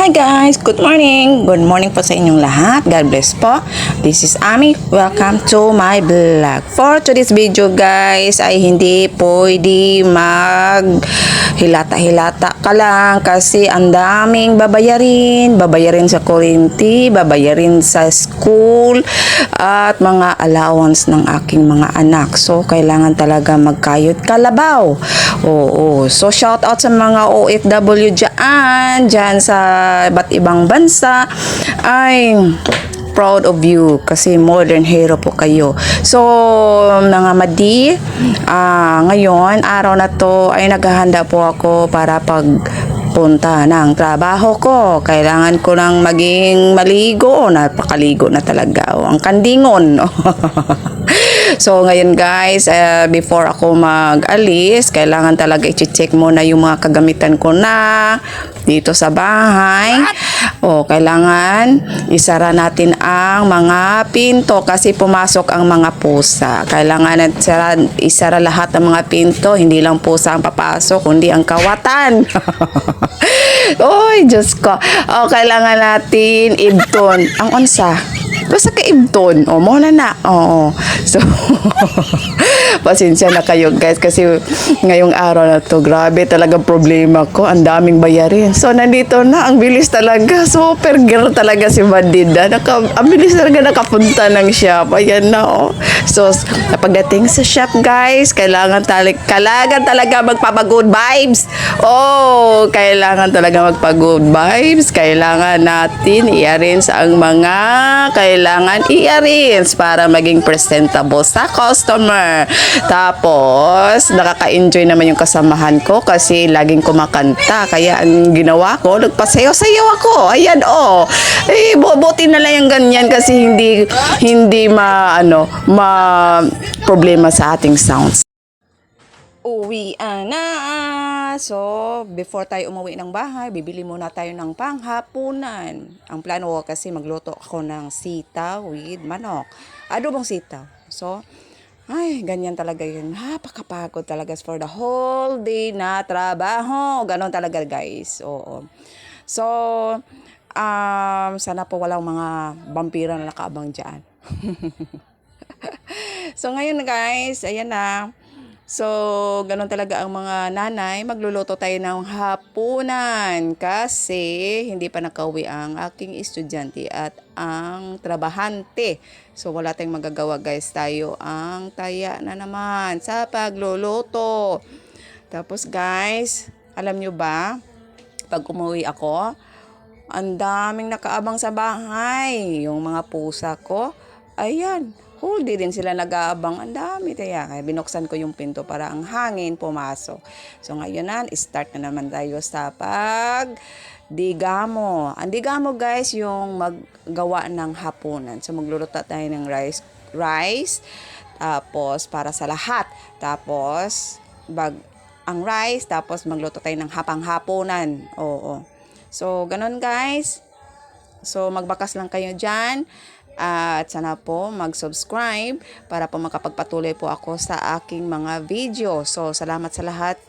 Hi guys! Good morning! Good morning po sa inyong lahat. God bless po. This is Ami. Welcome to my vlog. For today's video guys ay hindi pwede hilata-hilata ka lang kasi ang daming babayarin. Babayarin sa kuryente, babayarin sa school at mga allowance ng aking mga anak. So kailangan talaga magkayod kalabaw. Oo. So shout out sa mga OFW dyan sa iba't ibang bansa. Ay proud of you kasi modern hero po kayo. So, mga madi, ngayon, araw na to ay naghahanda po ako para pagpunta ng trabaho ko. Kailangan ko nang maging maligo. Napakaligo na talaga. Ang kandingon. So, ngayon guys, before ako mag-alis, kailangan talaga i-check muna yung mga kagamitan ko na dito sa bahay. Kailangan isara natin ang mga pinto kasi pumasok ang mga pusa. Kailangan isara lahat ng mga pinto, hindi lang pusa ang papasok, kundi ang kawatan. Oy, Diyos ko. Kailangan natin ibton. Ang unsa? Basta ka ibton. Muna na. So, pasensya na kayo guys kasi ngayong araw na to, grabe talaga problema ko. Ang daming bayarin. So, nandito na. Ang bilis talaga. Super girl talaga si Madida. Ang bilis talaga nakapunta ng shop. Ayan na, So, pagdating sa shop guys, kailangan talaga magpapag-good vibes. Kailangan talaga magpag-good vibes. Kailangan natin i-arrange ang mga kailangan i-arrange para maging presentable sa customer. Tapos, nakaka-enjoy naman yung kasamahan ko kasi laging kumakanta. Kaya ang ginawa ko, nagpasayaw-sayaw ako. Ayan, buti na lang yung ganyan kasi hindi problema sa ating sounds. Uwi na. So, before tayo umuwi ng bahay, bibili muna tayo ng panghapunan. Ang plano ko kasi magluto ako ng sitaw with manok. Adobong sitaw. So, ganyan talaga yun. Napakapagod talaga for the whole day na trabaho. Ganon talaga guys. Oo. So, sana po walang mga vampira na nakaabang dyan. So, ngayon guys, ayan na. So, ganun talaga ang mga nanay. Magluluto tayo ng hapunan kasi hindi pa nakauwi ang aking estudyante at ang trabahante. So, wala tayong magagawa guys. Tayo ang taya na naman sa pagluluto. Tapos guys, alam nyo ba, pag umuwi ako, ang daming nakaabang sa bahay. Yung mga pusa ko, ayan, whole day din sila nag-aabang. Ang dami kaya binuksan ko yung pinto para ang hangin pumasok. So ngayon na, start na naman tayo sa digamo. Ang digamo guys, yung maggawa ng hapunan. So magluluto tayo ng rice, tapos para sa lahat. Tapos ang rice, tapos magluto tayo ng hapang-hapunan. So ganun guys. So magbakas lang kayo dyan. At sana po mag-subscribe para po makapagpatuloy po ako sa aking mga video. So, salamat sa lahat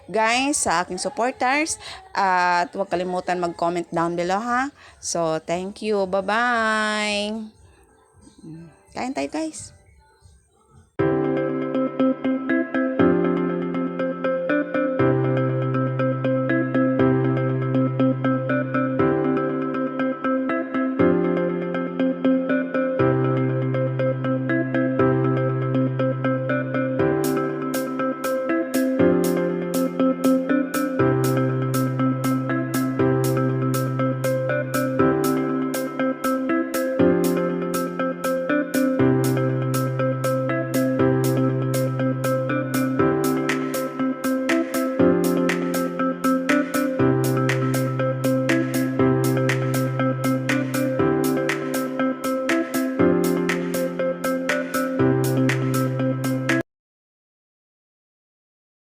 guys, sa aking supporters. At huwag kalimutan mag-comment down below ha. So, thank you. Bye-bye. Kain tayo guys.